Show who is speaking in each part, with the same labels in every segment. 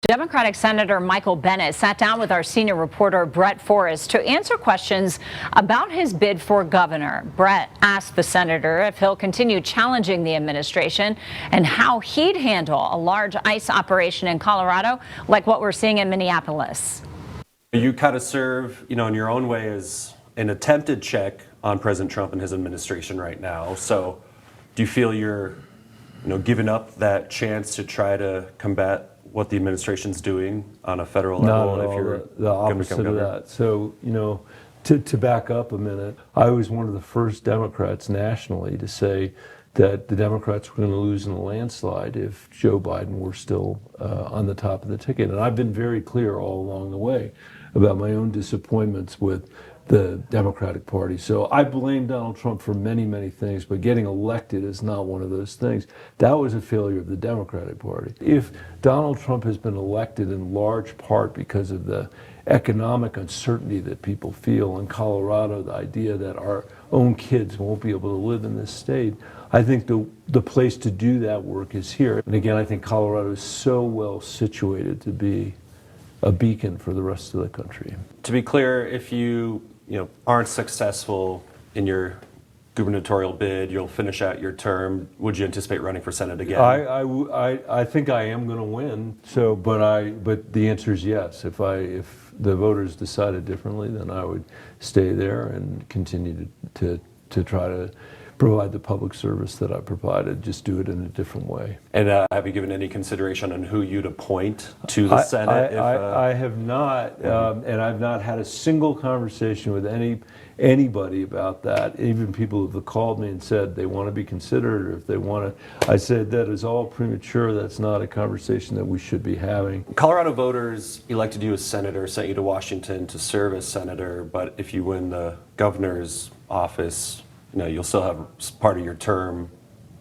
Speaker 1: Democratic Senator Michael Bennet sat down with our senior reporter Brett Forrest to answer questions about his bid for governor. Brett asked the senator if he'll continue challenging the administration and how he'd handle a large ICE operation in Colorado like what we're seeing in Minneapolis.
Speaker 2: You kind of serve, in your own way as an attempted check on President Trump and his administration right now. So do you feel you're, giving up that chance to try to combat what the administration's doing on a federal level?
Speaker 3: No,
Speaker 2: if you're
Speaker 3: the opposite of that. So, to back up a minute, I was one of the first Democrats nationally to say that the Democrats were going to lose in a landslide if Joe Biden were still on the top of the ticket. And I've been very clear all along the way about my own disappointments with the Democratic Party. So I blame Donald Trump for many, many things, but getting elected is not one of those things. That was a failure of the Democratic Party. If Donald Trump has been elected in large part because of the economic uncertainty that people feel in Colorado, the idea that our own kids won't be able to live in this state, I think the place to do that work is here. And again, I think Colorado is so well situated to be a beacon for the rest of the country.
Speaker 2: To be clear, if you aren't successful in your gubernatorial bid, you'll finish out your term. Would you anticipate running for Senate again?
Speaker 3: I think I am going to win. So, but the answer is yes. If the voters decided differently, then I would stay there and continue to try to provide the public service that I provided, just do it in a different way.
Speaker 2: And have you given any consideration on who you'd appoint to the Senate?
Speaker 3: I have not, and I've not had a single conversation with anybody about that. Even people who have called me and said they want to be considered, or if they want to, I said that is all premature. That's not a conversation that we should be having.
Speaker 2: Colorado voters elected you as senator, sent you to Washington to serve as senator, but if you win the governor's office, you'll still have part of your term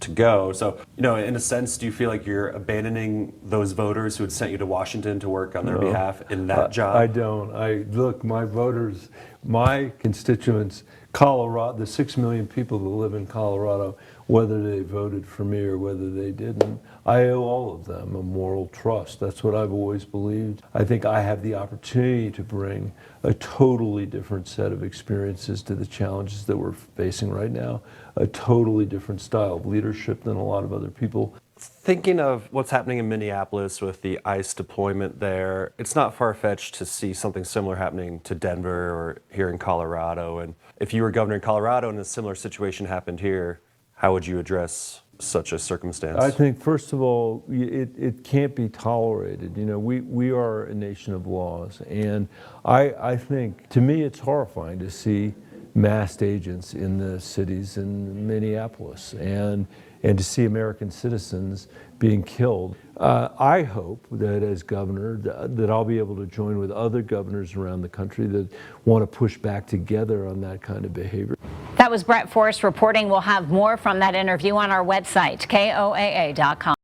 Speaker 2: to go. So, in a sense, do you feel like you're abandoning those voters who had sent you to Washington to work on their behalf in that job?
Speaker 3: I don't. Look, my voters, my constituents, Colorado, the 6 million people that live in Colorado, whether they voted for me or whether they didn't, I owe all of them a moral trust. That's what I've always believed. I think I have the opportunity to bring a totally different set of experiences to the challenges that we're facing right now, a totally different style of leadership than a lot of other people.
Speaker 2: Thinking of what's happening in Minneapolis with the ICE deployment there, it's not far-fetched to see something similar happening to Denver or here in Colorado. And if you were governor in Colorado and a similar situation happened here, how would you address such a circumstance?
Speaker 3: I think, first of all, it can't be tolerated. We are a nation of laws. And I think, to me, it's horrifying to see masked agents in the cities in Minneapolis and to see American citizens being killed. I hope that as governor that I'll be able to join with other governors around the country that want to push back together on that kind of behavior.
Speaker 1: That was Brett Forrest reporting. We'll have more from that interview on our website, KOAA.com.